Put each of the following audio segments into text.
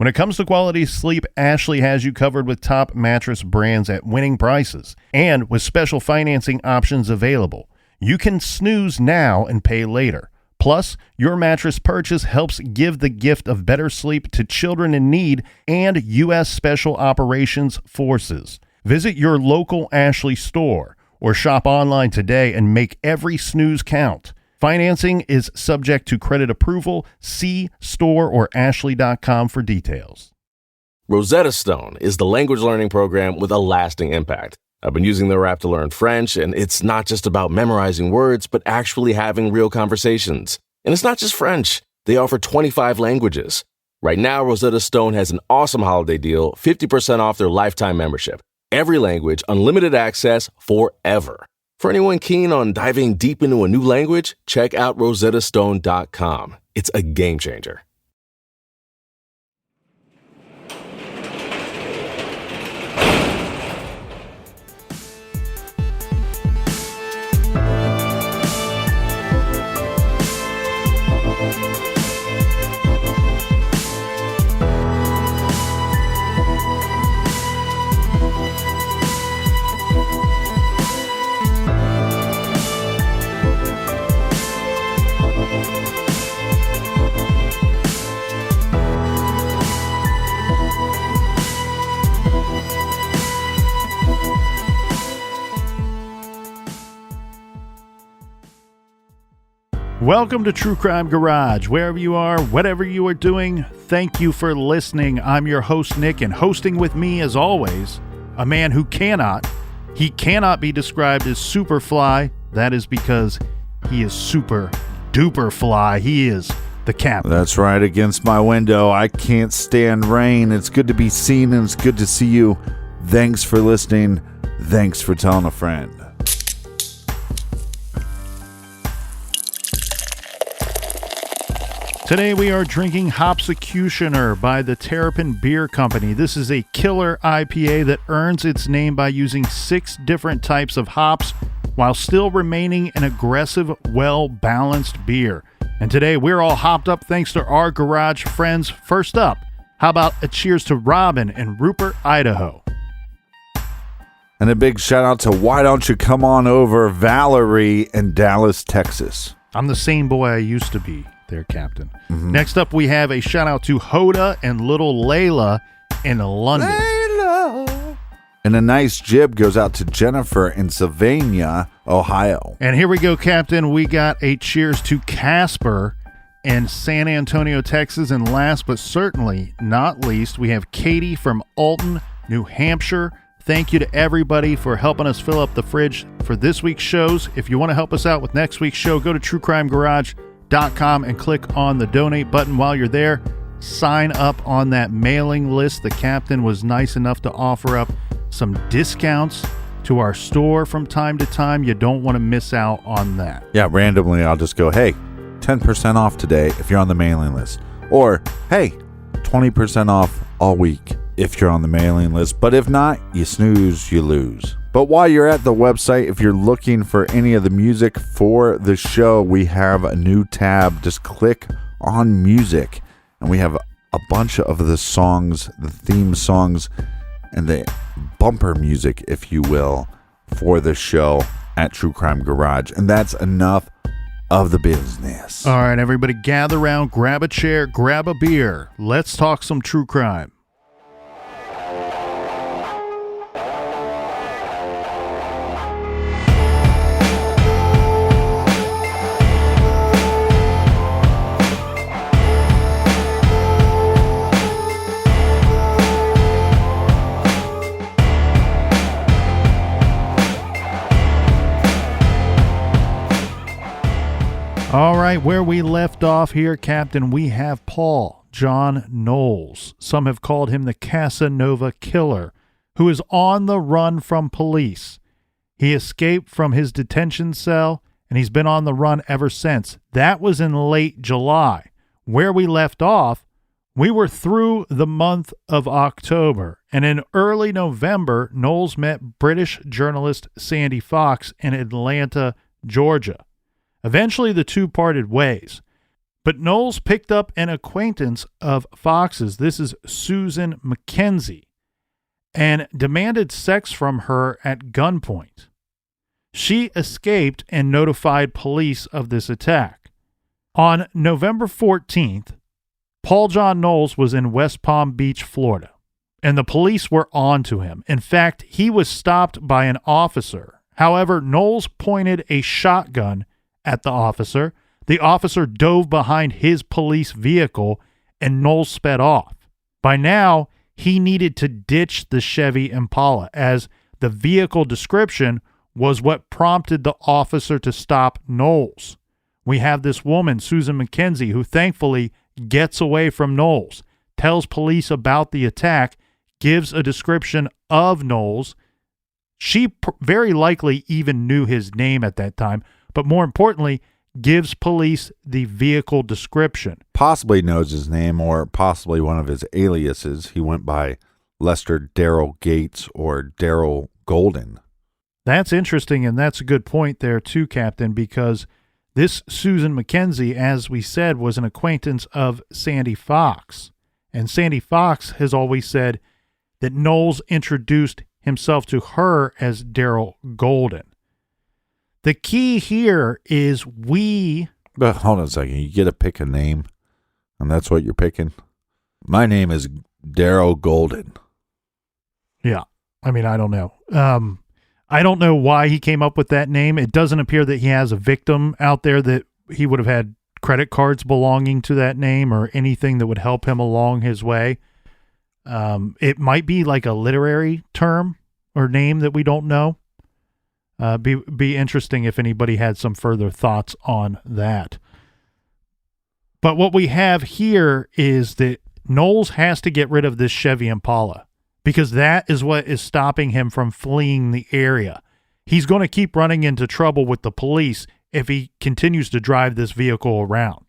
When it comes to quality sleep, Ashley has you covered with top mattress brands at winning prices and with special financing options available. You can snooze now and pay later. Plus, your mattress purchase helps give the gift of better sleep to children in need and U.S. Special Operations Forces. Visit your local Ashley store or shop online today and make every snooze count. Financing is subject to credit approval. See store or ashley.com for details. Rosetta Stone is the language learning program with a lasting impact. I've been using their app to learn French, and it's not just about memorizing words, but actually having real conversations. And it's not just French. They offer 25 languages. Right now, Rosetta Stone has an awesome holiday deal, 50% off their lifetime membership. Every language, unlimited access forever. For anyone keen on diving deep into a new language, check out rosettastone.com. It's a game changer. Welcome to True Crime Garage. Wherever you are, whatever you are doing, thank you for listening. I'm your host, Nick, and hosting with me, as always, a man who cannot be described as super fly. That is because he is super duper fly. He is the captain. That's right, against my window. I can't stand rain. It's good to be seen, and it's good to see you. Thanks for listening. Thanks for telling a friend. Today we are drinking Hopsecutioner by the Terrapin Beer Company. This is a killer IPA that earns its name by using 6 different types of hops while still remaining an aggressive, well-balanced beer. And today we're all hopped up thanks to our garage friends. First up, how about a cheers to Robin in Rupert, Idaho? And a big shout out to Why Don't You Come On Over, Valerie in Dallas, Texas. I'm the same boy I used to be. There, Captain. Next up, we have a shout out to Hoda and little Layla in London. Layla. And a nice jib goes out to Jennifer in Sylvania, Ohio. And here we go, Captain. We got a cheers to Casper in San Antonio, Texas. And last but certainly not least, we have Katie from Alton, New Hampshire. Thank you to everybody for helping us fill up the fridge for this week's shows. If you want to help us out with next week's show, go to truecrimegarage.com and click on the donate button. While you're there, sign up on that mailing list. The captain was nice enough to offer up some discounts to our store from time to time. You don't want to miss out on that. Yeah, randomly I'll just go, hey, 10% off today if you're on the mailing list. Or, hey, 20% off all week if you're on the mailing list. But if not, you snooze, you lose. But while you're at the website, if you're looking for any of the music for the show, we have a new tab. Just click on music, and we have a bunch of the songs, the theme songs, and the bumper music, if you will, for the show at True Crime Garage. And that's enough of the business. All right, everybody, gather around, grab a chair, grab a beer. Let's talk some true crime. All right, where we left off here, Captain, we have Paul John Knowles. Some have called him the Casanova killer, who is on the run from police. He escaped from his detention cell, and he's been on the run ever since. That was in late July. Where we left off, we were through the month of October, and in early November, Knowles met British journalist Sandy Fox in Atlanta, Georgia. Eventually, the two parted ways. But Knowles picked up an acquaintance of Fox's, this is Susan McKenzie, and demanded sex from her at gunpoint. She escaped and notified police of this attack. On November 14th, Paul John Knowles was in West Palm Beach, Florida, and the police were on to him. In fact, he was stopped by an officer. However, Knowles pointed a shotgun at the officer. The officer dove behind his police vehicle, and Knowles sped off. By now, he needed to ditch the Chevy Impala, as the vehicle description was what prompted the officer to stop Knowles. We have this woman, Susan McKenzie, who thankfully gets away from Knowles, tells police about the attack, gives a description of Knowles. She very likely even knew his name at that time, but more importantly, gives police the vehicle description. Possibly knows his name, or possibly one of his aliases. He went by Lester Darrell Gates or Darrell Golden. That's interesting, and that's a good point there too, Captain, because this Susan McKenzie, as we said, was an acquaintance of Sandy Fox. And Sandy Fox has always said that Knowles introduced himself to her as Darrell Golden. The key here is But hold on a second. You get to pick a name, and that's what you're picking? My name is Darrell Golden. Yeah. I mean, I don't know. I don't know why he came up with that name. It doesn't appear that he has a victim out there that he would have had credit cards belonging to that name or anything that would help him along his way. It might be like a literary term or name that we don't know. Be interesting if anybody had some further thoughts on that. But what we have here is that Knowles has to get rid of this Chevy Impala, because that is what is stopping him from fleeing the area. He's going to keep running into trouble with the police if he continues to drive this vehicle around.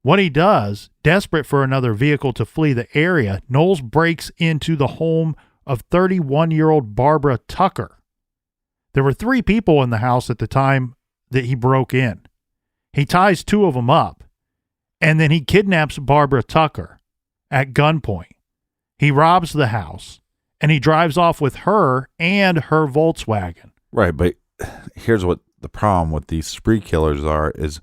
What he does, desperate for another vehicle to flee the area, Knowles breaks into the home of 31-year-old Barbara Tucker. There were 3 people in the house at the time that he broke in. He ties 2 of them up, and then he kidnaps Barbara Tucker at gunpoint. He robs the house, and he drives off with her and her Volkswagen. Right, but here's what the problem with these spree killers is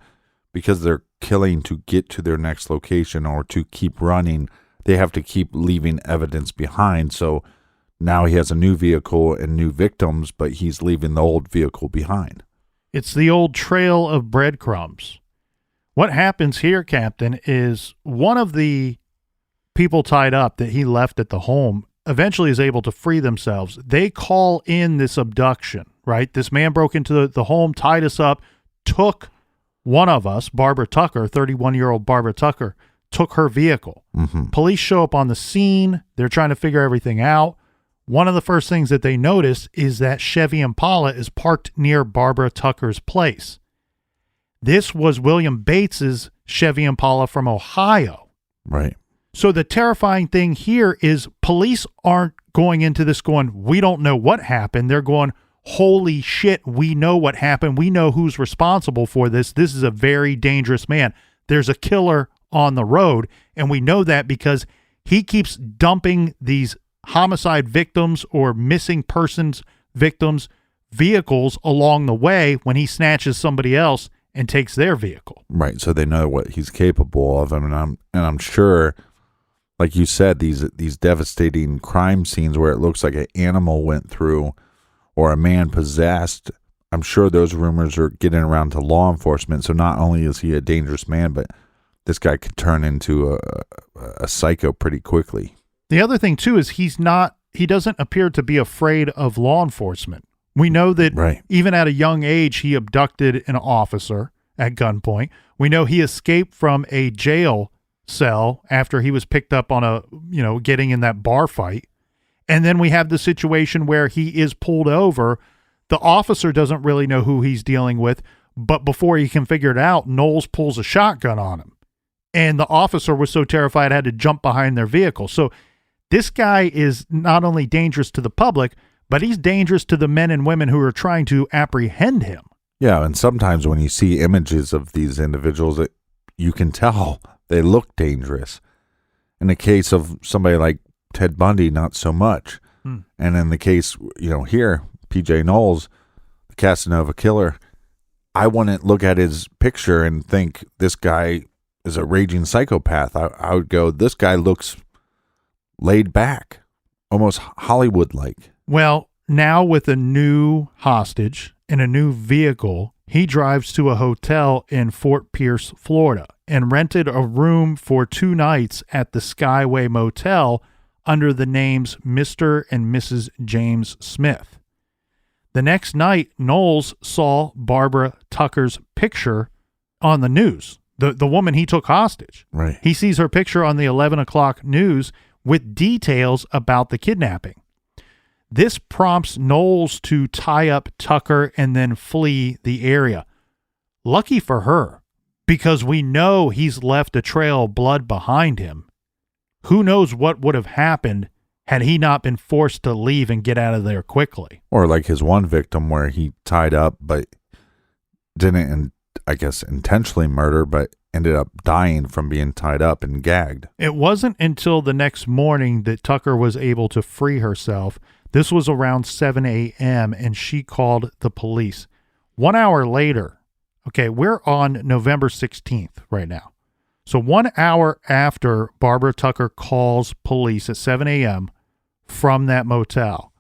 because they're killing to get to their next location or to keep running, they have to keep leaving evidence behind. So now he has a new vehicle and new victims, but he's leaving the old vehicle behind. It's the old trail of breadcrumbs. What happens here, Captain, is one of the people tied up that he left at the home eventually is able to free themselves. They call in this abduction, right? This man broke into the home, tied us up, took one of us, Barbara Tucker, 31-year-old Barbara Tucker, took her vehicle. Mm-hmm. Police show up on the scene. They're trying to figure everything out. One of the first things that they notice is that Chevy Impala is parked near Barbara Tucker's place. This was William Bates's Chevy Impala from Ohio. Right. So the terrifying thing here is police aren't going into this going, we don't know what happened. They're going, holy shit, we know what happened. We know who's responsible for this. This is a very dangerous man. There's a killer on the road, and we know that because he keeps dumping these homicide victims or missing persons victims' vehicles along the way when he snatches somebody else and takes their vehicle. Right, so they know what he's capable of. I mean, I'm sure, like you said, these devastating crime scenes where it looks like an animal went through or a man possessed, I'm sure those rumors are getting around to law enforcement. So not only is he a dangerous man, but this guy could turn into a psycho pretty quickly. The other thing, too, is he doesn't appear to be afraid of law enforcement. We know that Even at a young age, he abducted an officer at gunpoint. We know he escaped from a jail cell after he was picked up on getting in that bar fight. And then we have the situation where he is pulled over. The officer doesn't really know who he's dealing with, but before he can figure it out, Knowles pulls a shotgun on him. And the officer was so terrified, had to jump behind their vehicle. So this guy is not only dangerous to the public, but he's dangerous to the men and women who are trying to apprehend him. Yeah, and sometimes when you see images of these individuals, you can tell they look dangerous. In the case of somebody like Ted Bundy, not so much. And in the case, here, PJ Knowles, the Casanova killer, I wouldn't look at his picture and think this guy is a raging psychopath. I would go, this guy looks laid back, almost Hollywood-like. Well, now with a new hostage in a new vehicle, he drives to a hotel in Fort Pierce, Florida, and rented a room for 2 nights at the Skyway Motel under the names Mr. and Mrs. James Smith. The next night, Knowles saw Barbara Tucker's picture on the news, the woman he took hostage. Right. He sees her picture on the 11 o'clock news with details about the kidnapping. This prompts Knowles to tie up Tucker and then flee the area. Lucky for her, because we know he's left a trail of blood behind him. Who knows what would have happened had he not been forced to leave and get out of there quickly. Or like his one victim where he tied up but didn't, I guess, intentionally murder, but ended up dying from being tied up and gagged. It wasn't until the next morning that Tucker was able to free herself. This was around 7 a.m., and she called the police. 1 hour later, okay, we're on November 16th right now. So 1 hour after Barbara Tucker calls police at 7 a.m. from that motel,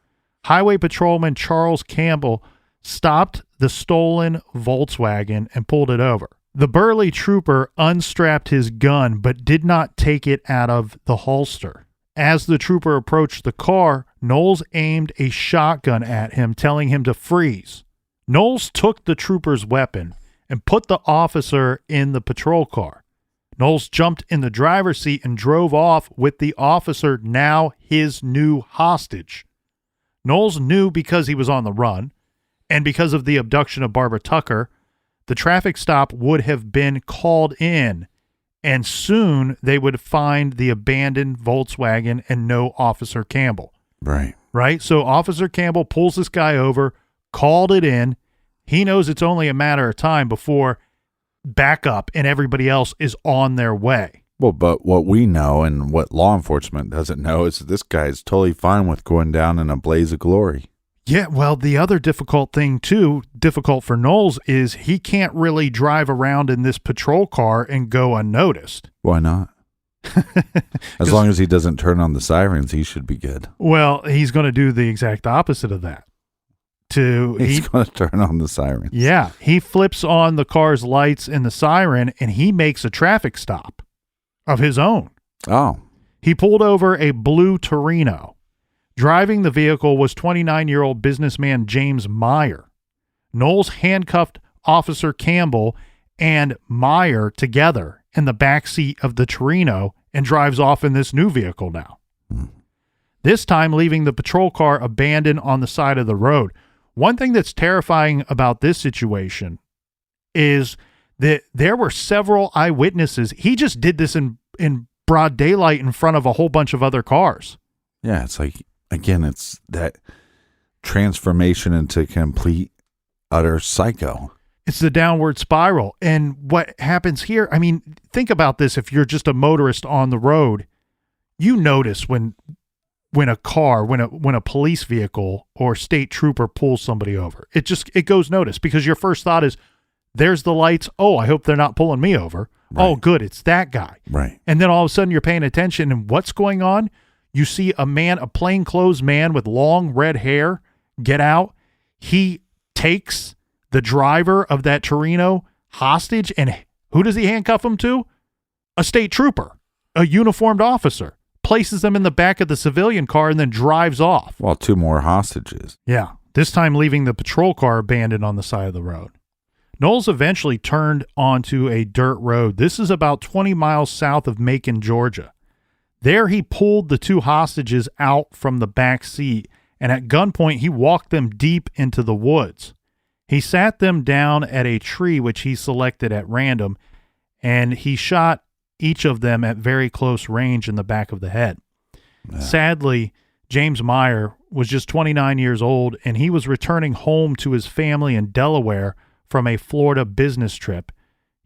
Highway Patrolman Charles Campbell stopped the stolen Volkswagen and pulled it over. The burly trooper unstrapped his gun but did not take it out of the holster. As the trooper approached the car, Knowles aimed a shotgun at him, telling him to freeze. Knowles took the trooper's weapon and put the officer in the patrol car. Knowles jumped in the driver's seat and drove off with the officer, now his new hostage. Knowles knew because he was on the run and because of the abduction of Barbara Tucker, the traffic stop would have been called in, and soon they would find the abandoned Volkswagen and no Officer Campbell. Right? So Officer Campbell pulls this guy over, called it in. He knows it's only a matter of time before backup and everybody else is on their way. Well, but what we know and what law enforcement doesn't know is that this guy is totally fine with going down in a blaze of glory. Yeah, well, the other difficult thing, too, difficult for Knowles, is he can't really drive around in this patrol car and go unnoticed. Why not? As long as he doesn't turn on the sirens, he should be good. Well, he's going to do the exact opposite of that. He's going to turn on the sirens. Yeah, he flips on the car's lights and the siren, and he makes a traffic stop of his own. Oh. He pulled over a blue Torino. Driving the vehicle was 29-year-old businessman James Meyer. Knowles handcuffed Officer Campbell and Meyer together in the back seat of the Torino and drives off in this new vehicle now. This time leaving the patrol car abandoned on the side of the road. One thing that's terrifying about this situation is that there were several eyewitnesses. He just did this in broad daylight in front of a whole bunch of other cars. Yeah, it's like, again, it's that transformation into complete, utter psycho. It's the downward spiral. And what happens here, I mean, think about this. If you're just a motorist on the road, you notice when a police vehicle or state trooper pulls somebody over, it goes noticed because your first thought is, there's the lights. Oh, I hope they're not pulling me over. Right. Oh, good. It's that guy. Right. And then all of a sudden you're paying attention and what's going on? You see a plainclothes man with long red hair get out. He takes the driver of that Torino hostage, and who does he handcuff him to? A state trooper, a uniformed officer, places them in the back of the civilian car and then drives off. Well, 2 more hostages. Yeah, this time leaving the patrol car abandoned on the side of the road. Knowles eventually turned onto a dirt road. This is about 20 miles south of Macon, Georgia. There he pulled the 2 hostages out from the back seat, and at gunpoint he walked them deep into the woods. He sat them down at a tree which he selected at random, and he shot each of them at very close range in the back of the head. Yeah. Sadly, James Meyer was just 29 years old, and he was returning home to his family in Delaware from a Florida business trip.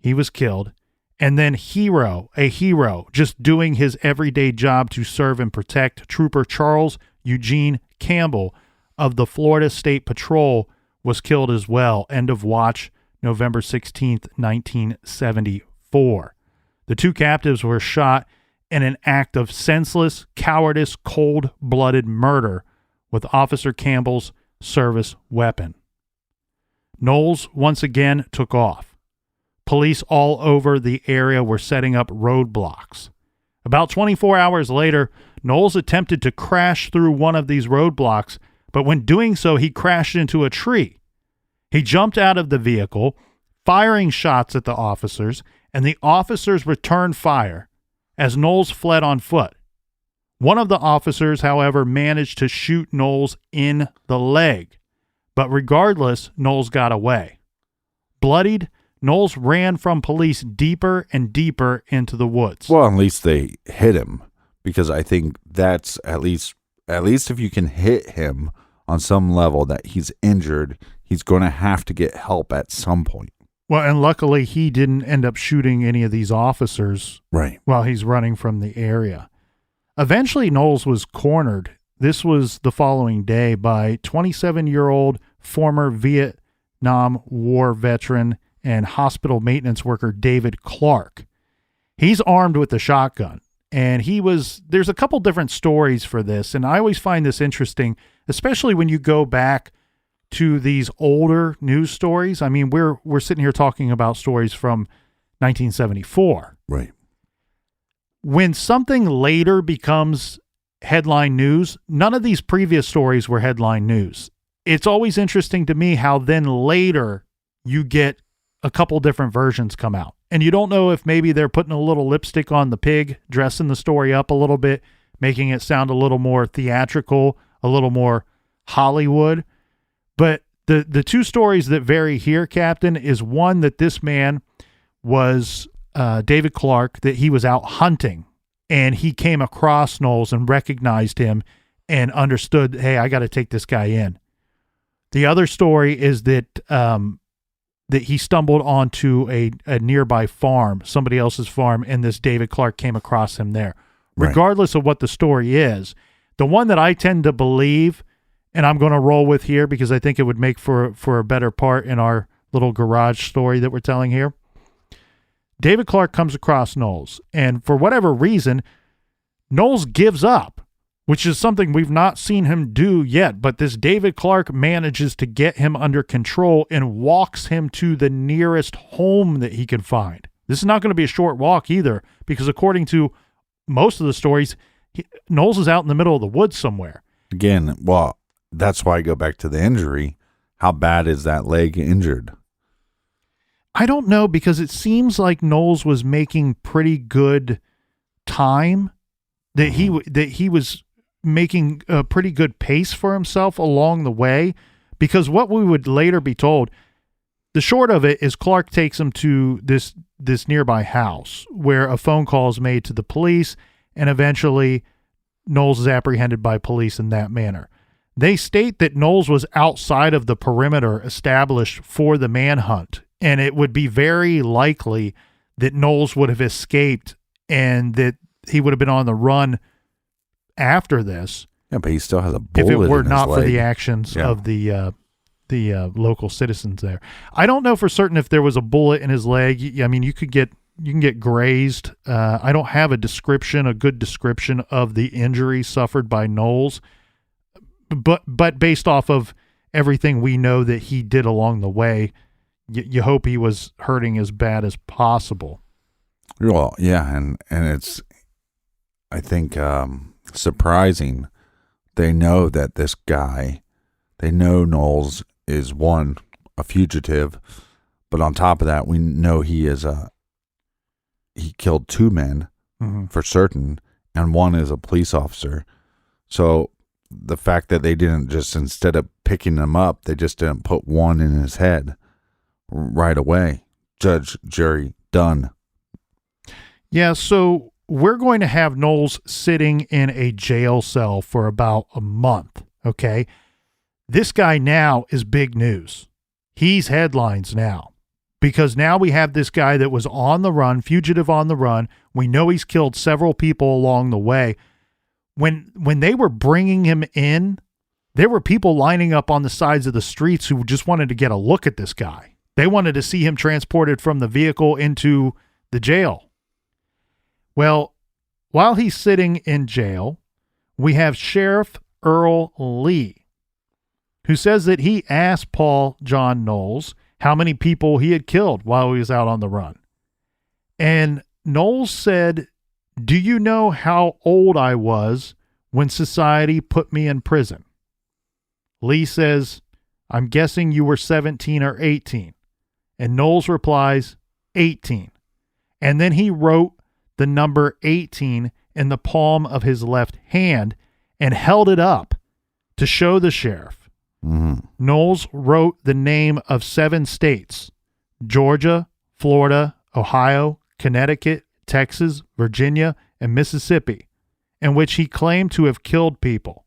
He was killed, And then a hero, just doing his everyday job to serve and protect, Trooper Charles Eugene Campbell of the Florida State Patrol was killed as well. End of watch, November 16th, 1974. The two captives were shot in an act of senseless, cowardice, cold-blooded murder with Officer Campbell's service weapon. Knowles once again took off. Police all over the area were setting up roadblocks. About 24 hours later, Knowles attempted to crash through one of these roadblocks, but when doing so, he crashed into a tree. He jumped out of the vehicle, firing shots at the officers, and the officers returned fire as Knowles fled on foot. One of the officers, however, managed to shoot Knowles in the leg, but regardless, Knowles got away. Bloodied, Knowles ran from police deeper and deeper into the woods. Well, at least they hit him, because I think that's at least if you can hit him on some level that he's injured, he's going to have to get help at some point. Well, and luckily he didn't end up shooting any of these officers right while he's running from the area. Eventually, Knowles was cornered. This was the following day by 27-year-old former Vietnam War veteran and hospital maintenance worker David Clark. He's armed with a shotgun, and there's a couple different stories for this, and I always find this interesting, especially when you go back to these older news stories. I mean, we're sitting here talking about stories from 1974. Right. When something later becomes headline news, none of these previous stories were headline news. It's always interesting to me how then later you get a couple different versions come out. And you don't know if maybe they're putting a little lipstick on the pig, dressing the story up a little bit, making it sound a little more theatrical, a little more Hollywood. But the two stories that vary here, Captain, is one that this man was David Clark, that he was out hunting and he came across Knowles and recognized him and understood, hey, I got to take this guy in. The other story is that that he stumbled onto a nearby farm, somebody else's farm, and this David Clark came across him there. Right. Regardless of what the story is, the one that I tend to believe, and I'm going to roll with here because I think it would make for a better part in our little garage story that we're telling here. David Clark comes across Knowles, and for whatever reason, Knowles gives up, which is something we've not seen him do yet, but this David Clark manages to get him under control and walks him to the nearest home that he can find. This is not going to be a short walk either, because according to most of the stories, Knowles is out in the middle of the woods somewhere. Again, well, that's why I go back to the injury. How bad is that leg injured? I don't know, because it seems like Knowles was making pretty good time, that he was making a pretty good pace for himself along the way, because what we would later be told, the short of it is Clark takes him to this nearby house where a phone call is made to the police, and eventually Knowles is apprehended by police in that manner. They state that Knowles was outside of the perimeter established for the manhunt, and it would be very likely that Knowles would have escaped and that he would have been on the run after this. Yeah, but he still has a bullet if it were in his not for leg. the actions of the local citizens there. I don't know for certain if there was a bullet in his leg. I mean, you can get grazed. I don't have a good description of the injury suffered by Knowles, but based off of everything we know that he did along the way, you hope he was hurting as bad as possible. Well, yeah, and it's, I think, surprising. They know that this guy, they know Knowles is one, a fugitive, but on top of that, we know he killed two men for certain, and one is a police officer. So the fact that they didn't just, instead of picking him up, they just didn't put one in his head right away. Judge, jury, done. Yeah, so we're going to have Knowles sitting in a jail cell for about a month, okay? This guy now is big news. He's headlines now. because now we have this guy that was on the run, fugitive on the run. We know he's killed several people along the way. When they were bringing him in, there were people lining up on the sides of the streets who just wanted to get a look at this guy. They wanted to see him transported from the vehicle into the jail. Well, while he's sitting in jail, we have Sheriff Earl Lee, who says that he asked Paul John Knowles how many people he had killed while he was out on the run. And Knowles said, "Do you know how old I was when society put me in prison?" Lee says, "I'm guessing you were 17 or 18. And Knowles replies, 18. And then he wrote the number 18 in the palm of his left hand and held it up to show the sheriff. Mm-hmm. Knowles wrote the name of 7 states: Georgia, Florida, Ohio, Connecticut, Texas, Virginia, and Mississippi, in which he claimed to have killed people.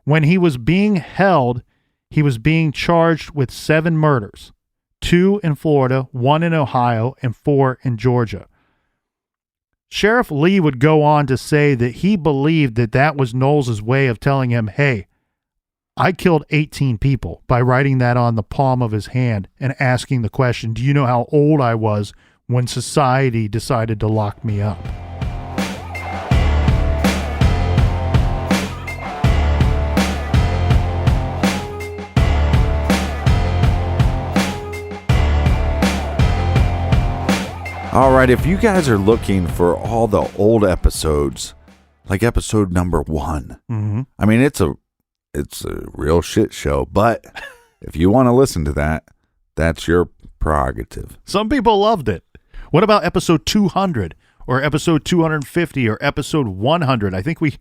When he was being held, he was being charged with 7 murders, 2 in Florida, 1 in Ohio, and 4 in Georgia." Sheriff Lee would go on to say that he believed that that was Knowles' way of telling him, "Hey, I killed 18 people," by writing that on the palm of his hand and asking the question, "Do you know how old I was when society decided to lock me up?" All right, if you guys are looking for all the old episodes, like episode number 1, Mm-hmm. I mean, it's a real shit show, but if you want to listen to that, that's your prerogative. Some people loved it. What about episode 200 or episode 250 or episode 100? I think we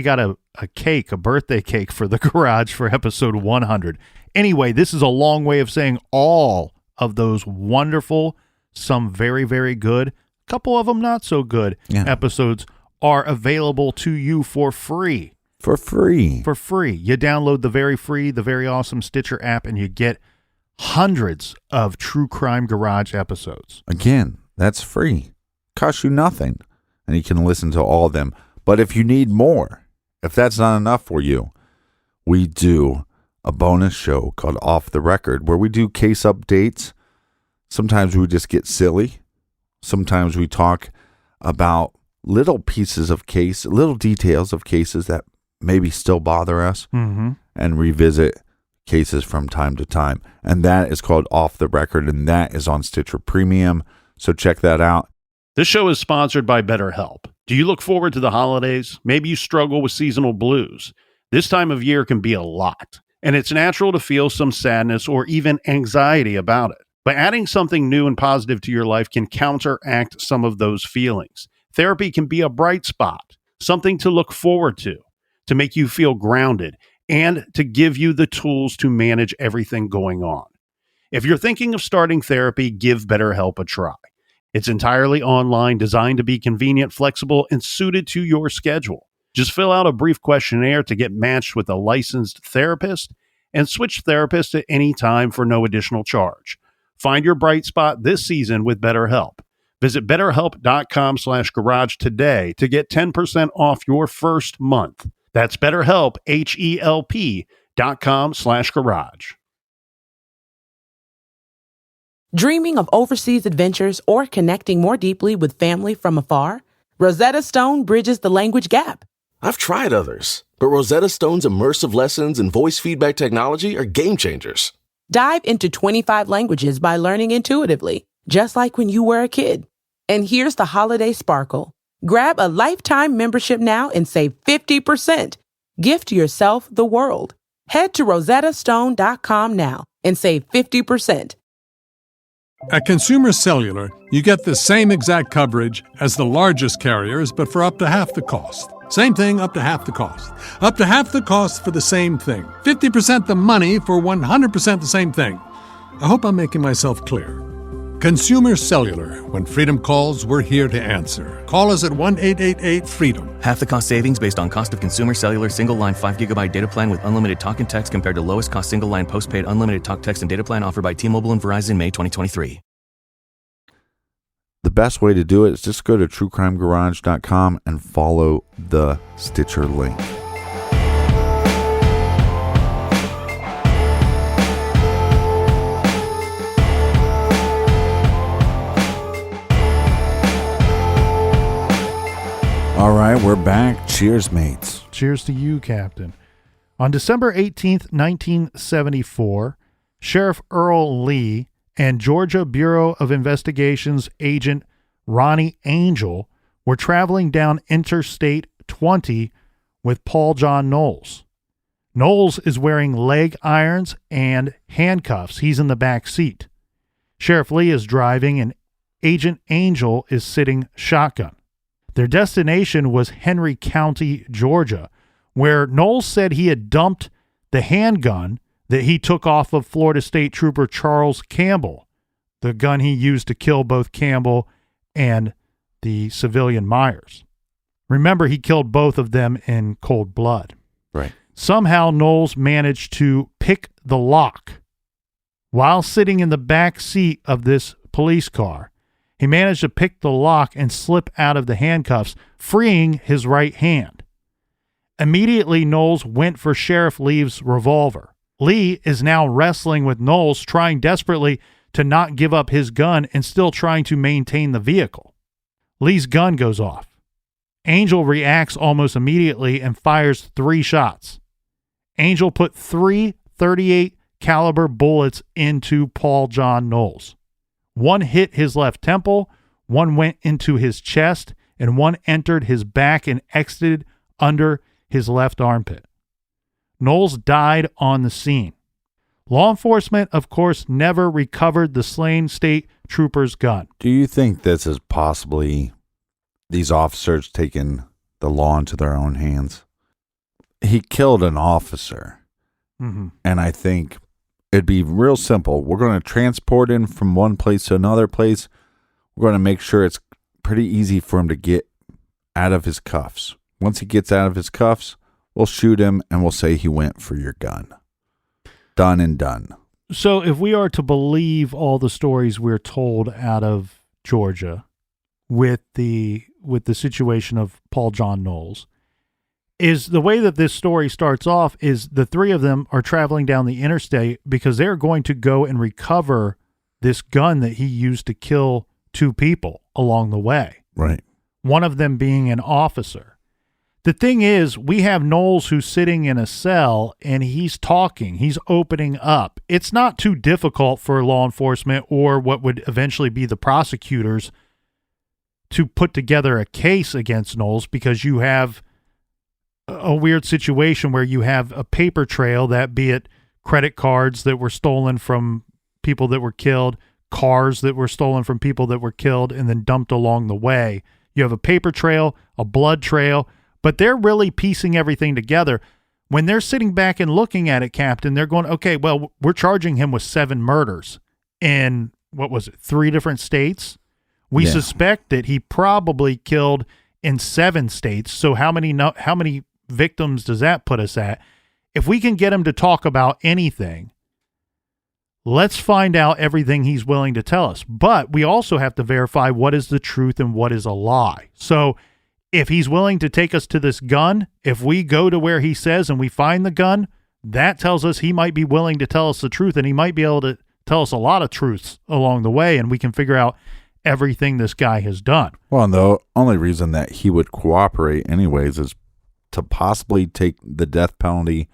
got a cake, a birthday cake for the garage for episode 100. Anyway, this is a long way of saying all of those wonderful, some very, very good, a couple of them not so good episodes are available to you for free. For free. For free. You download the very free, the very awesome Stitcher app, and you get hundreds of True Crime Garage episodes. Again, that's free. Costs you nothing. And you can listen to all of them. But if you need more, if that's not enough for you, we do a bonus show called Off the Record, where we do case updates. Sometimes we just get silly. Sometimes we talk about little pieces of case, little details of cases that maybe still bother us, and revisit cases from time to time. And that is called Off the Record, and that is on Stitcher Premium. So check that out. This show is sponsored by BetterHelp. Do you look forward to the holidays? Maybe you struggle with seasonal blues. This time of year can be a lot, and it's natural to feel some sadness or even anxiety about it. But adding something new and positive to your life can counteract some of those feelings. Therapy can be a bright spot, something to look forward to make you feel grounded, and to give you the tools to manage everything going on. If you're thinking of starting therapy, give BetterHelp a try. It's entirely online, designed to be convenient, flexible, and suited to your schedule. Just fill out a brief questionnaire to get matched with a licensed therapist, and switch therapists at any time for no additional charge. Find your bright spot this season with BetterHelp. Visit BetterHelp.com/garage today to get 10% off your first month. That's BetterHelp, HELP.com/garage. Dreaming of overseas adventures or connecting more deeply with family from afar? Rosetta Stone bridges the language gap. I've tried others, but Rosetta Stone's immersive lessons and voice feedback technology are game changers. Dive into 25 languages by learning intuitively, just like when you were a kid. And here's the holiday sparkle. Grab a lifetime membership now and save 50%. Gift yourself the world. Head to rosettastone.com now and save 50%. At Consumer Cellular, you get the same exact coverage as the largest carriers, but for up to half the cost. Same thing, up to half the cost. Up to half the cost for the same thing. 50% the money for 100% the same thing. I hope I'm making myself clear. Consumer Cellular. When freedom calls, we're here to answer. Call us at 1-888-FREEDOM. Half the cost savings based on cost of consumer cellular single-line 5GB data plan with unlimited talk and text compared to lowest cost single-line postpaid unlimited talk, text, and data plan offered by T-Mobile and Verizon May 2023. The best way to do it is just go to truecrimegarage.com and follow the Stitcher link. All right, we're back. Cheers, mates. Cheers to you, Captain. On December 18th, 1974, Sheriff Earl Lee and Georgia Bureau of Investigation's agent Ronnie Angel were traveling down Interstate 20 with Paul John Knowles. Knowles is wearing leg irons and handcuffs. He's in the back seat. Sheriff Lee is driving and Agent Angel is sitting shotgun. Their destination was Henry County, Georgia, where Knowles said he had dumped the handgun that he took off of Florida State Trooper Charles Campbell, the gun he used to kill both Campbell and the civilian Myers. Remember, he killed both of them in cold blood. Right. Somehow, Knowles managed to pick the lock while sitting in the back seat of this police car. He managed to pick the lock and slip out of the handcuffs, freeing his right hand. Immediately, Knowles went for Sheriff Lee's revolver. Lee is now wrestling with Knowles, trying desperately to not give up his gun and still trying to maintain the vehicle. Lee's gun goes off. Angel reacts almost immediately and fires 3 shots. Angel put 3 .38 caliber bullets into Paul John Knowles. 1 hit his left temple, 1 went into his chest, and 1 entered his back and exited under his left armpit. Knowles died on the scene. Law enforcement, of course, never recovered the slain state trooper's gun. Do you think this is possibly these officers taking the law into their own hands? He killed an officer. Mm-hmm. And I think it'd be real simple. We're going to transport him from one place to another place. We're going to make sure it's pretty easy for him to get out of his cuffs. Once he gets out of his cuffs, we'll shoot him and we'll say he went for your gun. Done and done. So if we are to believe all the stories we're told out of Georgia with the situation of Paul John Knowles, is the way that this story starts off is the 3 of them are traveling down the interstate because they're going to go and recover this gun that he used to kill 2 people along the way. Right. One of them being an officer. The thing is, we have Knowles who's sitting in a cell and he's talking. He's opening up. It's not too difficult for law enforcement or what would eventually be the prosecutors to put together a case against Knowles because you have a weird situation where you have a paper trail, that be it credit cards that were stolen from people that were killed, cars that were stolen from people that were killed and then dumped along the way. You have a paper trail, a blood trail, but they're really piecing everything together. When they're sitting back and looking at it, Captain, they're going, okay, well, we're charging him with 7 murders in, 3 different states? We suspect that he probably killed in 7 states. So how many victims does that put us at? If we can get him to talk about anything, let's find out everything he's willing to tell us. But we also have to verify what is the truth and what is a lie. So if he's willing to take us to this gun, if we go to where he says and we find the gun, that tells us he might be willing to tell us the truth, and he might be able to tell us a lot of truths along the way, and we can figure out everything this guy has done. Well, and the only reason that he would cooperate anyways is to possibly take the death penalty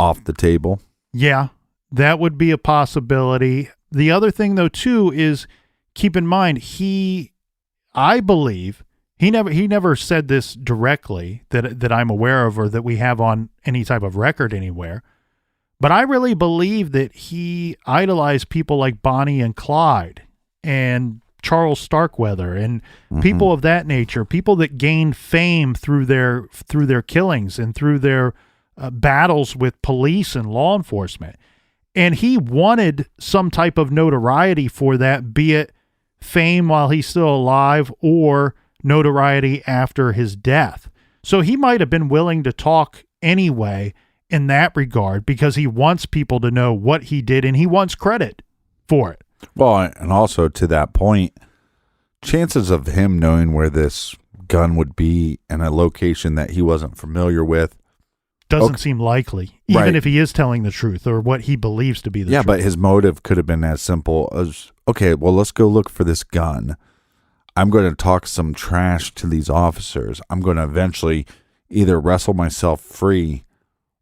off the table. Yeah, that would be a possibility. The other thing, though, too, is keep in mind, I believe, he never said this directly that I'm aware of or that we have on any type of record anywhere, but I really believe that he idolized people like Bonnie and Clyde and Charles Starkweather and people of that nature, people that gained fame through their killings and through their battles with police and law enforcement. And he wanted some type of notoriety for that, be it fame while he's still alive or notoriety after his death. So he might have been willing to talk anyway in that regard because he wants people to know what he did and he wants credit for it. Well, and also to that point, chances of him knowing where this gun would be in a location that he wasn't familiar with doesn't seem likely, even if he is telling the truth or what he believes to be the truth. Yeah, but his motive could have been as simple as, okay, well, let's go look for this gun. I'm going to talk some trash to these officers. I'm going to eventually either wrestle myself free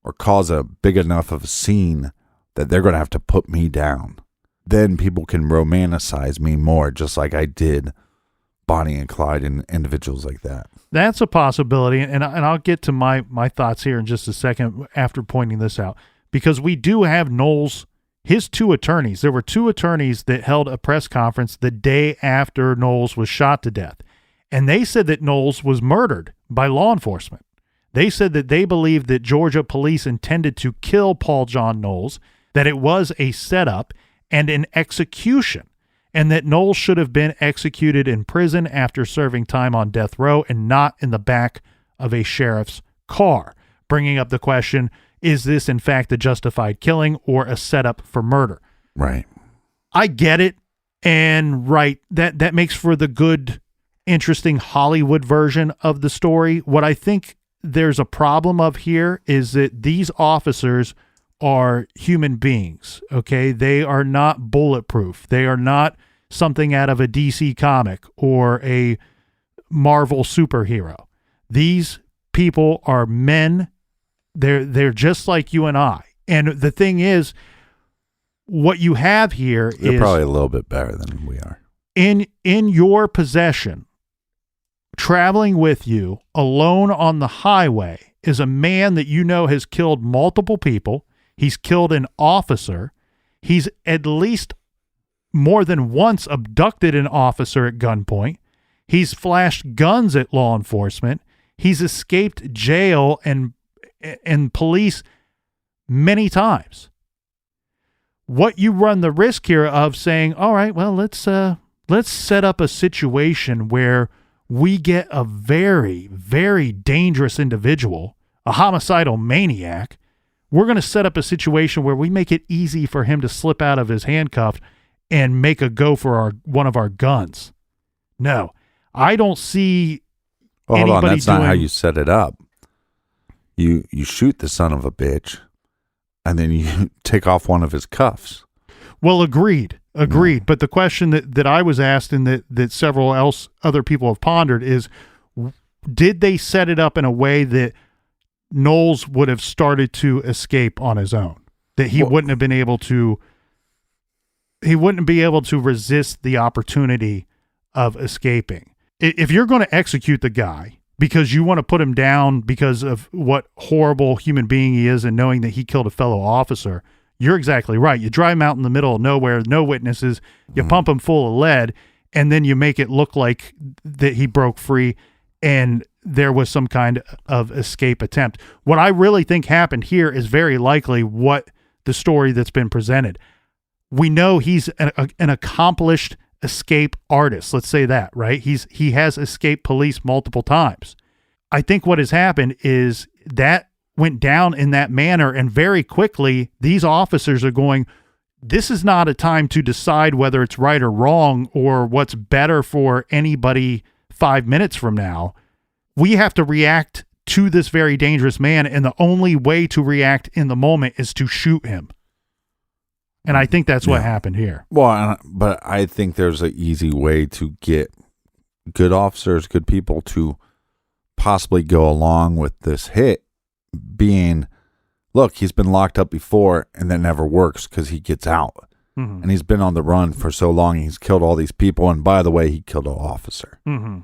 or cause a big enough of a scene that they're going to have to put me down. Then people can romanticize me more, just like I did Bonnie and Clyde and individuals like that. That's a possibility, and I'll get to my thoughts here in just a second after pointing this out, because we do have Knowles, his two attorneys. There were two attorneys that held a press conference the day after Knowles was shot to death, and they said that Knowles was murdered by law enforcement. They said that they believed that Georgia police intended to kill Paul John Knowles, that it was a setup and an execution, and that Knowles should have been executed in prison after serving time on death row and not in the back of a sheriff's car, bringing up the question, is this in fact a justified killing or a setup for murder? Right. I get it, and that makes for the good, interesting Hollywood version of the story. What I think there's a problem of here is that these officers are human beings, okay? They are not bulletproof. They are not something out of a DC comic or a Marvel superhero. These people are men. They're just like you and I. And the thing is, what you have here is... They're probably a little bit better than we are. In your possession, traveling with you alone on the highway is a man that you know has killed multiple people. He's killed an officer. He's at least more than once abducted an officer at gunpoint. He's flashed guns at law enforcement. He's escaped jail and police many times. What you run the risk here of saying, all right, well, let's set up a situation where we get a very, very dangerous individual, a homicidal maniac. We're going to set up a situation where we make it easy for him to slip out of his handcuff and make a go for one of our guns. No, I don't see anybody hold on, that's doing... not how you set it up. You shoot the son of a bitch, and then you take off one of his cuffs. Well, agreed. But the question that I was asked and that several other people have pondered is, did they set it up in a way that Knowles would have started to escape on his own? That he wouldn't have been able to... He wouldn't be able to resist the opportunity of escaping. If you're going to execute the guy because you want to put him down because of what horrible human being he is and knowing that he killed a fellow officer, you're exactly right. You drive him out in the middle of nowhere, no witnesses, you pump him full of lead, and then you make it look like that he broke free and there was some kind of escape attempt. What I really think happened here is very likely what the story that's been presented. We know he's an accomplished escape artist. Let's say that, right? He has escaped police multiple times. I think what has happened is that went down in that manner, and very quickly these officers are going, this is not a time to decide whether it's right or wrong or what's better for anybody 5 minutes from now. We have to react to this very dangerous man, and the only way to react in the moment is to shoot him. And I think that's what happened here. Well, but I think there's an easy way to get good officers, good people to possibly go along with this hit being, look, he's been locked up before and that never works because he gets out. Mm-hmm. And he's been on the run for so long. He's killed all these people. And by the way, he killed an officer. Mm-hmm.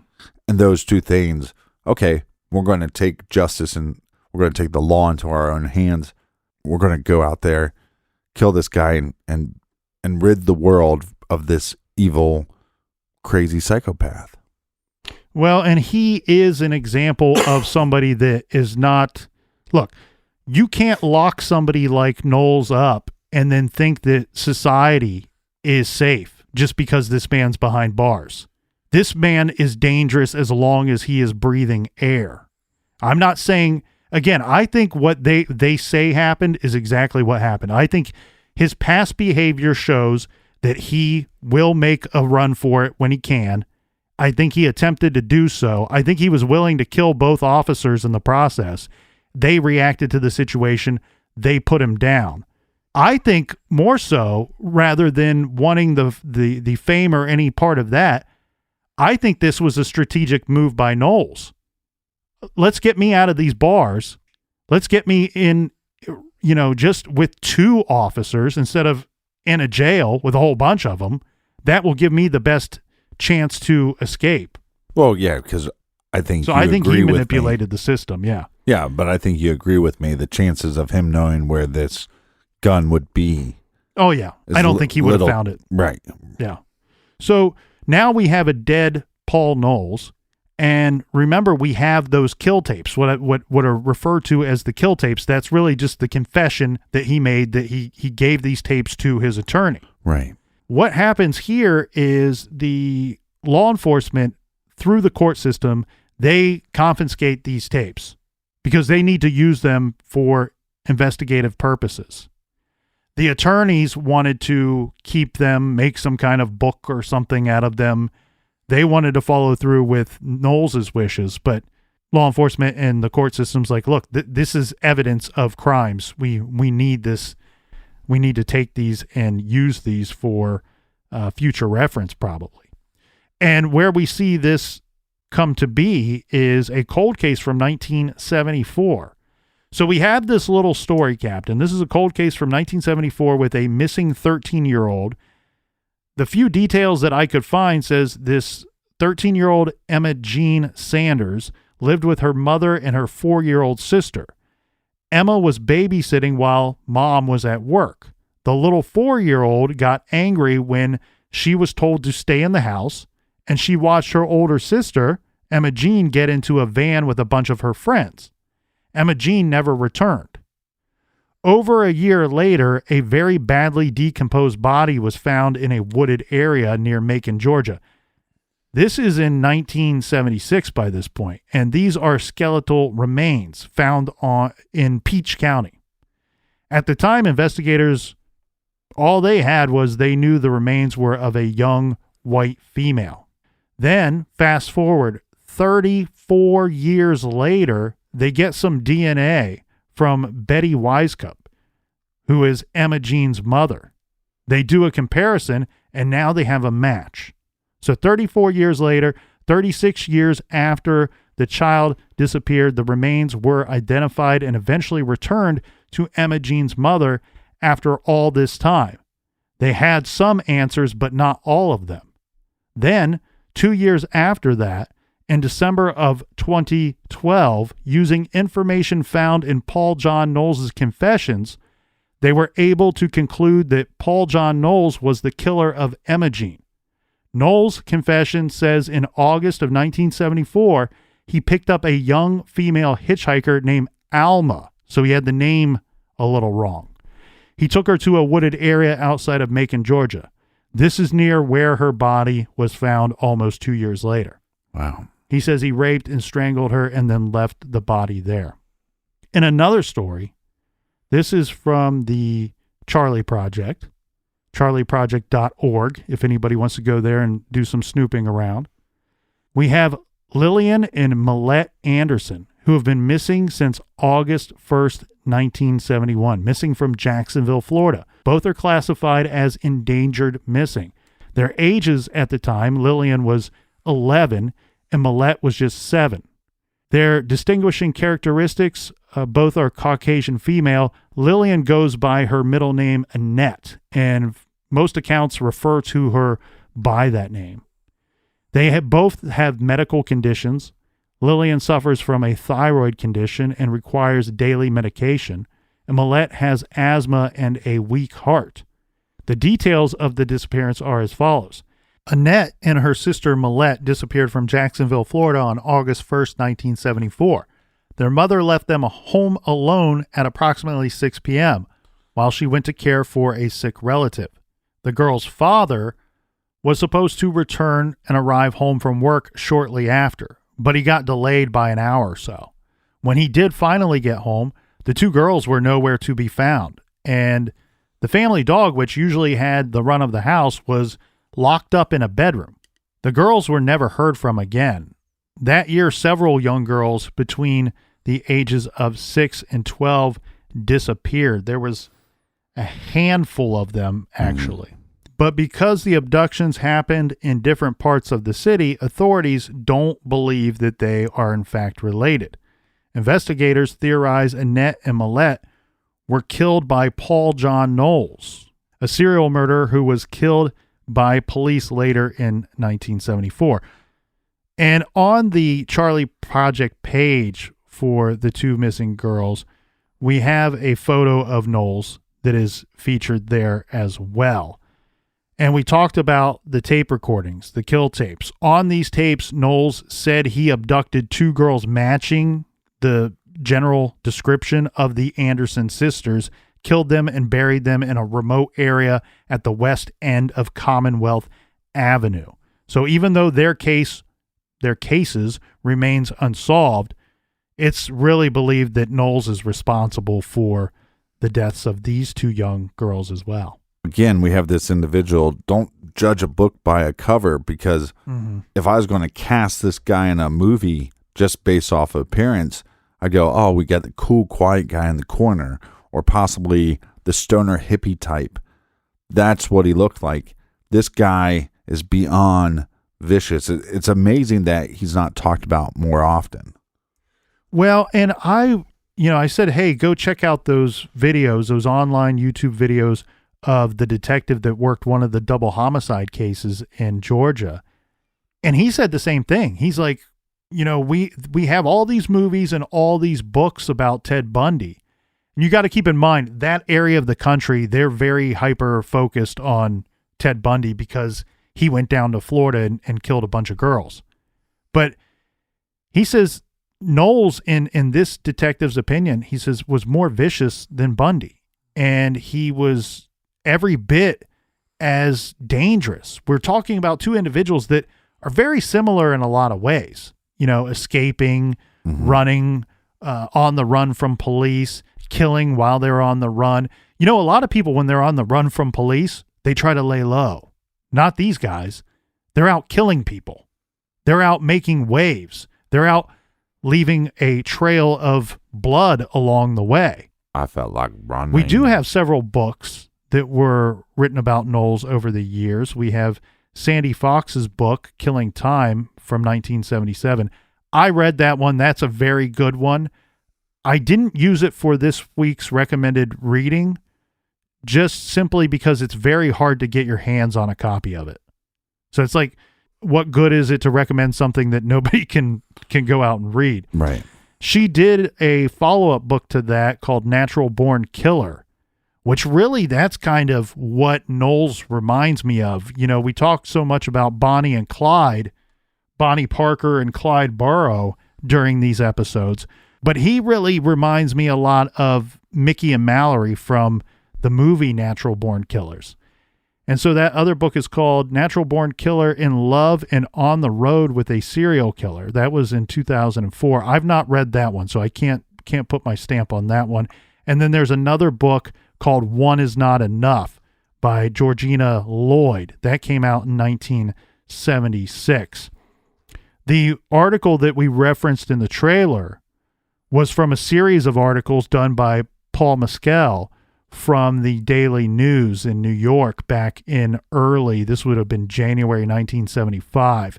And those two things, okay, we're going to take justice and we're going to take the law into our own hands. We're going to go out there, kill this guy and rid the world of this evil, crazy psychopath. Well, and he is an example of somebody that is not... Look, you can't lock somebody like Knowles up and then think that society is safe just because this man's behind bars. This man is dangerous as long as he is breathing air. I'm not saying, again, I think what they say happened is exactly what happened. I think his past behavior shows that he will make a run for it when he can. I think he attempted to do so. I think he was willing to kill both officers in the process. They reacted to the situation. They put him down. I think more so, rather than wanting the fame or any part of that, I think this was a strategic move by Knowles. Let's get me out of these bars. Let's get me in, just with 2 officers instead of in a jail with a whole bunch of them. That will give me the best chance to escape. Well, yeah, because I think he manipulated the system. Yeah. Yeah, but I think you agree with me. The chances of him knowing where this gun would be. Oh, yeah. I don't think he would have found it. Right. Yeah. So now we have a dead Paul Knowles. And remember, we have those kill tapes, what are referred to as the kill tapes. That's really just the confession that he made, that he gave these tapes to his attorney. Right. What happens here is the law enforcement, through the court system, they confiscate these tapes because they need to use them for investigative purposes. The attorneys wanted to keep them, make some kind of book or something out of them. They wanted to follow through with Knowles' wishes, but law enforcement and the court system's like, look, this is evidence of crimes. We need this. We need to take these and use these for future reference, probably. And where we see this come to be is a cold case from 1974. So we have this little story, Captain. This is a cold case from 1974 with a missing 13-year-old. The few details that I could find says this 13-year-old Emma Jean Sanders lived with her mother and her 4-year-old sister. Emma was babysitting while mom was at work. The little 4-year-old got angry when she was told to stay in the house, and she watched her older sister, Emma Jean, get into a van with a bunch of her friends. Emma Jean never returned. Over a year later, a very badly decomposed body was found in a wooded area near Macon, Georgia. This is in 1976 by this point, and these are skeletal remains found in Peach County. At the time, investigators, all they had was they knew the remains were of a young white female. Then, fast forward 34 years later, they get some DNA from Betty Wisecup, who is Emma Jean's mother. They do a comparison, and now they have a match. So 34 years later, 36 years after the child disappeared, the remains were identified and eventually returned to Emma Jean's mother after all this time. They had some answers, but not all of them. Then, 2 years after that, in December of 2012, using information found in Paul John Knowles' confessions, they were able to conclude that Paul John Knowles was the killer of Emma Jean. Knowles' confession says in August of 1974, he picked up a young female hitchhiker named Alma, so he had the name a little wrong. He took her to a wooded area outside of Macon, Georgia. This is near where her body was found almost 2 years later. Wow. He says he raped and strangled her and then left the body there. In another story, this is from the Charlie Project, charlieproject.org, if anybody wants to go there and do some snooping around. We have Lillian and Millette Anderson, who have been missing since August 1st, 1971, missing from Jacksonville, Florida. Both are classified as endangered missing. Their ages at the time, Lillian was 11 and Millette was just 7. Their distinguishing characteristics, both are Caucasian female. Lillian goes by her middle name, Annette, and most accounts refer to her by that name. They both have medical conditions. Lillian suffers from a thyroid condition and requires daily medication, and Millette has asthma and a weak heart. The details of the disappearance are as follows. Annette and her sister Millette disappeared from Jacksonville, Florida on August 1st, 1974. Their mother left them home alone at approximately 6 p.m. while she went to care for a sick relative. The girl's father was supposed to return and arrive home from work shortly after, but he got delayed by an hour or so. When he did finally get home, the two girls were nowhere to be found, and the family dog, which usually had the run of the house, was locked up in a bedroom. The girls were never heard from again. That year, several young girls between the ages of 6 and 12 disappeared. There was a handful of them, actually. But because the abductions happened in different parts of the city, authorities don't believe that they are in fact related. Investigators theorize Annette and Millette were killed by Paul John Knowles, a serial murderer who was killed by police later in 1974. And on the Charlie Project page for the two missing girls, we have a photo of Knowles that is featured there as well. And we talked about the tape recordings, the kill tapes. On these tapes, Knowles said he abducted two girls matching the general description of the Anderson sisters, killed them and buried them in a remote area at the west end of Commonwealth Avenue. So even though their cases remains unsolved, it's really believed that Knowles is responsible for the deaths of these two young girls as well. Again, we have this individual. Don't judge a book by a cover, because if I was going to cast this guy in a movie just based off of appearance, I go, oh, we got the cool, quiet guy in the corner, or possibly the stoner hippie type. That's what he looked like. This guy is beyond vicious. It's amazing that he's not talked about more often. Well, and I said, hey, go check out those videos, those online YouTube videos of the detective that worked one of the double homicide cases in Georgia. And he said the same thing. He's like, we have all these movies and all these books about Ted Bundy. And you got to keep in mind that area of the country, they're very hyper focused on Ted Bundy because he went down to Florida and killed a bunch of girls. But he says Knowles, in this detective's opinion, he says, was more vicious than Bundy. And he was every bit as dangerous. We're talking about two individuals that are very similar in a lot of ways. Escaping, running, on the run from police, killing while they're on the run. A lot of people, when they're on the run from police, they try to lay low. Not these guys. They're out killing people. They're out making waves. They're out leaving a trail of blood along the way. I felt like running. We do have several books that were written about Knowles over the years. We have Sandy Fox's book, Killing Time, from 1977. I read that one. That's a very good one. I didn't use it for this week's recommended reading, just simply because it's very hard to get your hands on a copy of it. So it's like, what good is it to recommend something that nobody can go out and read? Right. She did a follow-up book to that called Natural Born Killer, which really, that's kind of what Knowles reminds me of. We talk so much about Bonnie and Clyde, Bonnie Parker and Clyde Burrow during these episodes, but he really reminds me a lot of Mickey and Mallory from the movie Natural Born Killers. And so that other book is called Natural Born Killer, In Love and On the Road with a Serial Killer. That was in 2004. I've not read that one, so I can't put my stamp on that one. And then there's another book called One Is Not Enough by Georgina Lloyd. That came out in 1976. The article that we referenced in the trailer was from a series of articles done by Paul Mescal from the Daily News in New York back in this would have been January 1975.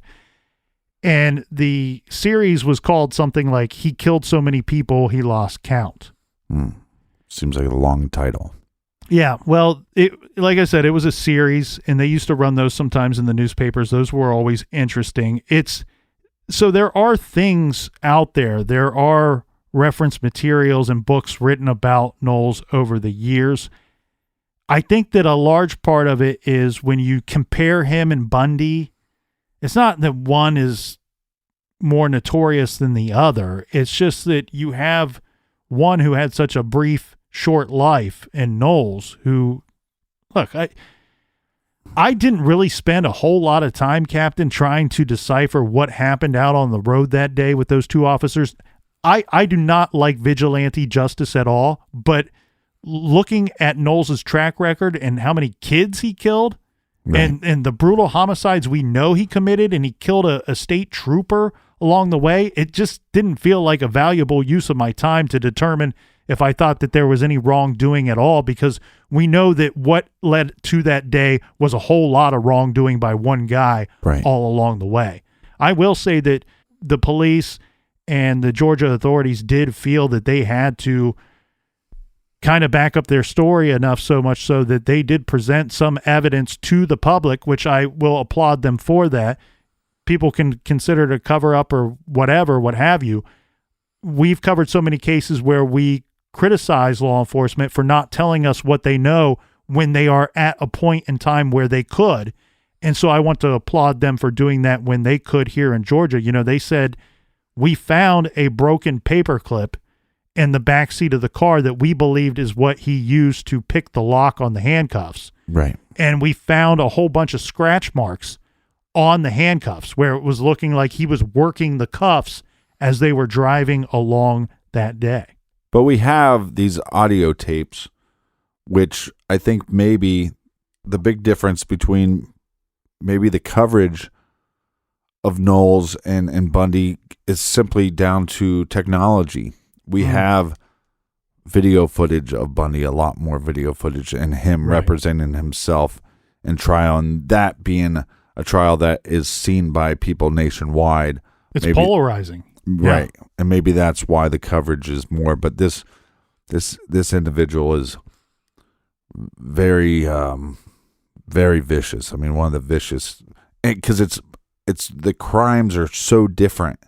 And the series was called something like He Killed So Many People He Lost Count. Seems like a long title. Yeah, well, like I said, it was a series, and they used to run those sometimes in the newspapers. Those were always interesting. So there are things out there. There are reference materials and books written about Knowles over the years. I think that a large part of it is when you compare him and Bundy, it's not that one is more notorious than the other. It's just that you have one who had such a brief short life. And Knowles, who, look, I didn't really spend a whole lot of time, Captain, trying to decipher what happened out on the road that day with those two officers. I do not like vigilante justice at all, but looking at Knowles' track record and how many kids he killed, right, and the brutal homicides we know he committed, and he killed a state trooper along the way, it just didn't feel like a valuable use of my time to determine if I thought that there was any wrongdoing at all, because we know that what led to that day was a whole lot of wrongdoing by one guy, right, all along the way. I will say that the police and the Georgia authorities did feel that they had to kind of back up their story enough, so much so that they did present some evidence to the public, which I will applaud them for that. People can consider it a cover-up or whatever, what have you. We've covered so many cases where we criticize law enforcement for not telling us what they know when they are at a point in time where they could. And so I want to applaud them for doing that when they could here in Georgia. You know, they said, we found a broken paperclip in the backseat of the car that we believed is what he used to pick the lock on the handcuffs. Right. And we found a whole bunch of scratch marks on the handcuffs where it was looking like he was working the cuffs as they were driving along that day. But we have these audio tapes, which I think maybe the big difference between maybe the coverage of Knowles and Bundy is simply down to technology. We have video footage of Bundy, a lot more video footage, and him representing himself in trial, and that being a trial that is seen by people nationwide. It's polarizing. Right. Yeah. And maybe that's why the coverage is more, but this individual is very very vicious. I mean, one of the vicious, because it's the crimes are so different.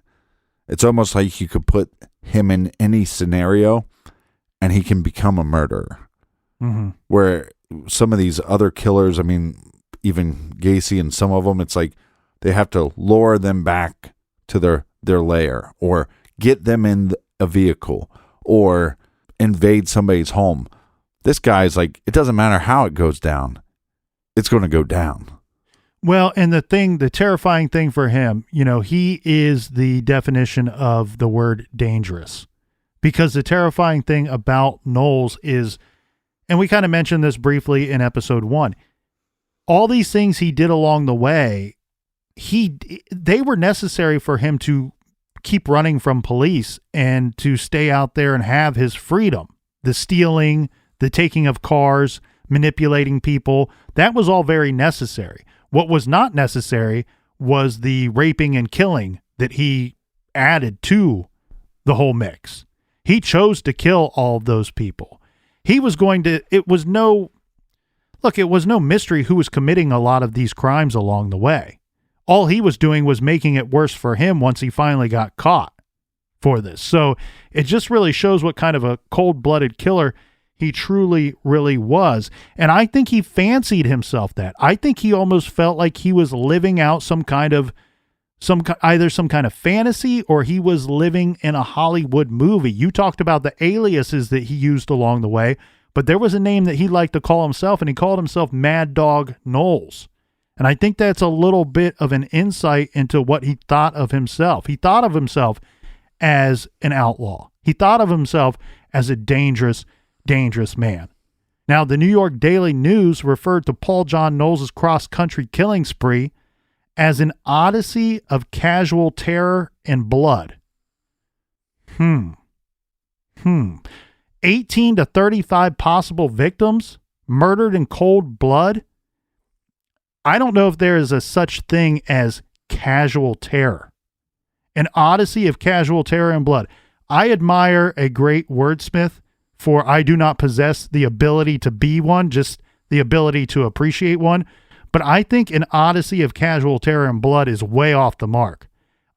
It's almost like you could put him in any scenario and he can become a murderer. Mm-hmm. Where some of these other killers, I mean, even Gacy and some of them, it's like they have to lure them back to their lair or get them in a vehicle or invade somebody's home. This guy's like, it doesn't matter how it goes down. It's going to go down. Well, and the terrifying thing for him, you know, he is the definition of the word dangerous, because the terrifying thing about Knowles is, and we kind of mentioned this briefly in episode 1, all these things he did along the way, they were necessary for him to keep running from police and to stay out there and have his freedom. The stealing, the taking of cars, manipulating people, that was all very necessary. What was not necessary was the raping and killing that he added to the whole mix. He chose to kill all of those people. He was going to, it was no mystery who was committing a lot of these crimes along the way. All he was doing was making it worse for him once he finally got caught for this. So it just really shows what kind of a cold-blooded killer he truly, really was. And I think he fancied himself that. I think he almost felt like he was living out some kind of fantasy, or he was living in a Hollywood movie. You talked about the aliases that he used along the way, but there was a name that he liked to call himself, and he called himself Mad Dog Knowles. And I think that's a little bit of an insight into what he thought of himself. He thought of himself as an outlaw. He thought of himself as a dangerous man. Now, the New York Daily News referred to Paul John Knowles' cross-country killing spree as an odyssey of casual terror and blood. 18 to 35 possible victims murdered in cold blood. I don't know if there is a such thing as casual terror. An odyssey of casual terror and blood. I admire a great wordsmith, for I do not possess the ability to be one, just the ability to appreciate one. But I think an odyssey of casual terror and blood is way off the mark.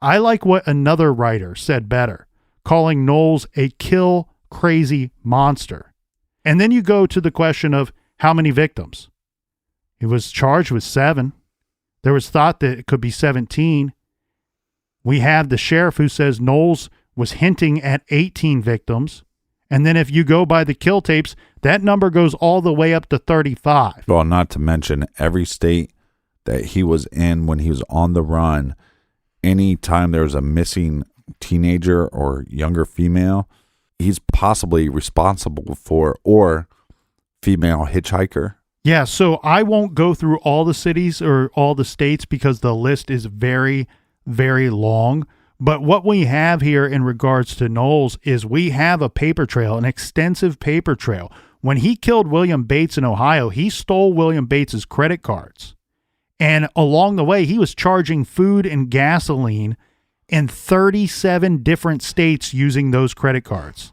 I like what another writer said better, calling Knowles a kill-crazy monster. And then you go to the question of how many victims. He was charged with 7. There was thought that it could be 17. We have the sheriff who says Knowles was hinting at 18 victims. And then if you go by the kill tapes, that number goes all the way up to 35. Well, not to mention every state that he was in when he was on the run, anytime there was a missing teenager or younger female, he's possibly responsible for, or female hitchhiker. Yeah, so I won't go through all the cities or all the states because the list is very, very long. But what we have here in regards to Knowles is we have a paper trail, an extensive paper trail. When he killed William Bates in Ohio, he stole William Bates's credit cards. And along the way, he was charging food and gasoline in 37 different states using those credit cards.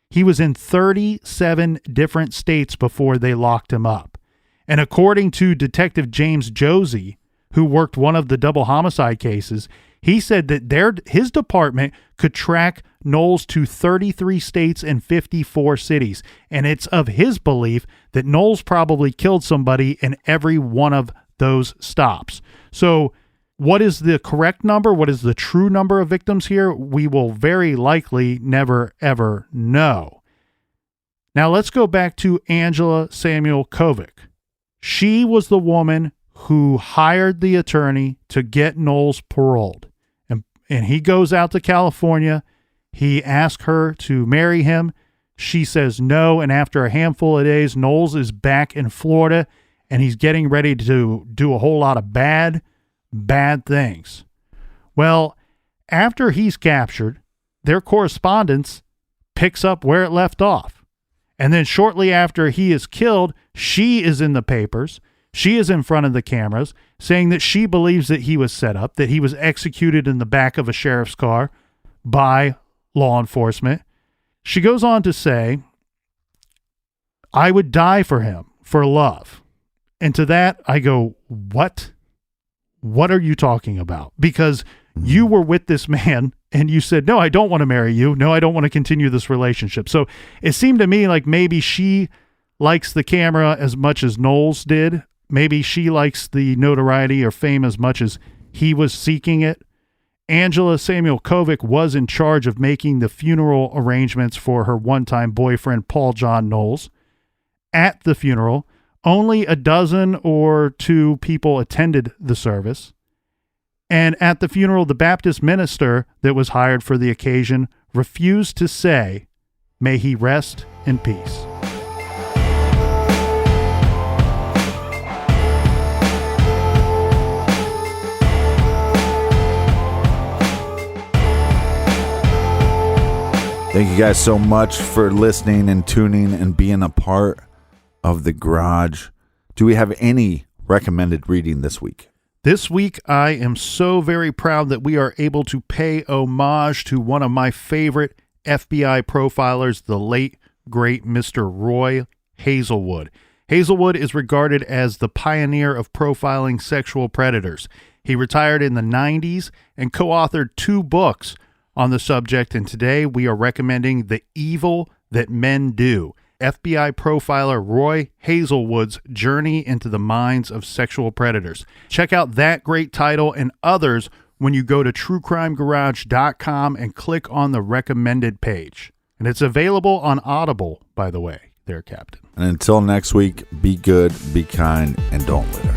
He was in 37 different states before they locked him up. And according to Detective James Josie, who worked one of the double homicide cases, he said that his department could track Knowles to 33 states and 54 cities. And it's of his belief that Knowles probably killed somebody in every one of those stops. So what is the correct number? What is the true number of victims here? We will very likely never, ever know. Now let's go back to Angela Samuel Kovic. She was the woman who hired the attorney to get Knowles paroled. And he goes out to California. He asks her to marry him. She says no. And after a handful of days, Knowles is back in Florida and he's getting ready to do a whole lot of bad things. Well, after he's captured, their correspondence picks up where it left off. And then shortly after he is killed, she is in the papers. She is in front of the cameras saying that she believes that he was set up, that he was executed in the back of a sheriff's car by law enforcement. She goes on to say, I would die for him, for love. And to that, I go, what? What are you talking about? Because you were with this man and you said, no, I don't want to marry you. No, I don't want to continue this relationship. So it seemed to me like maybe she likes the camera as much as Knowles did. Maybe she likes the notoriety or fame as much as he was seeking it. Angela Samuel Kovic was in charge of making the funeral arrangements for her one-time boyfriend, Paul John Knowles. At the funeral, only a dozen or two people attended the service. And at the funeral, the Baptist minister that was hired for the occasion refused to say, "May he rest in peace." Thank you guys so much for listening and tuning and being a part of the garage. Do we have any recommended reading this week? This week, I am so very proud that we are able to pay homage to one of my favorite FBI profilers, the late, great Mr. Roy Hazelwood. Hazelwood is regarded as the pioneer of profiling sexual predators. He retired in the 90s and co-authored 2 books on the subject, and today we are recommending The Evil That Men Do, FBI profiler Roy Hazelwood's journey into the minds of sexual predators. Check out that great title and others when you go to truecrimegarage.com and click on the recommended page. And it's available on Audible, by the way, there, Captain. And until next week, be good, be kind, and don't litter.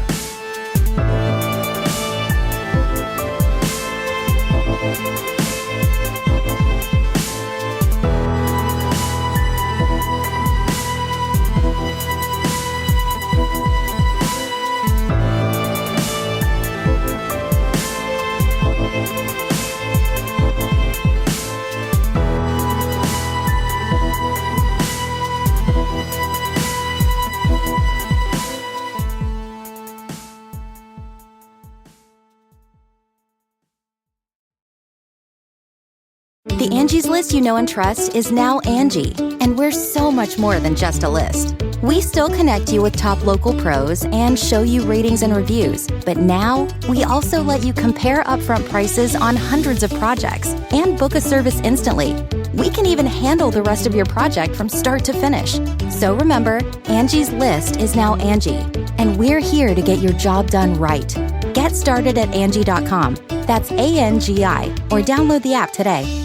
The Angie's List you know and trust is now Angie, and we're so much more than just a list. We still connect you with top local pros and show you ratings and reviews, but now we also let you compare upfront prices on hundreds of projects and book a service instantly. We can even handle the rest of your project from start to finish. So remember, Angie's List is now Angie, and we're here to get your job done right. Get started at Angie.com. That's ANGI, or download the app today.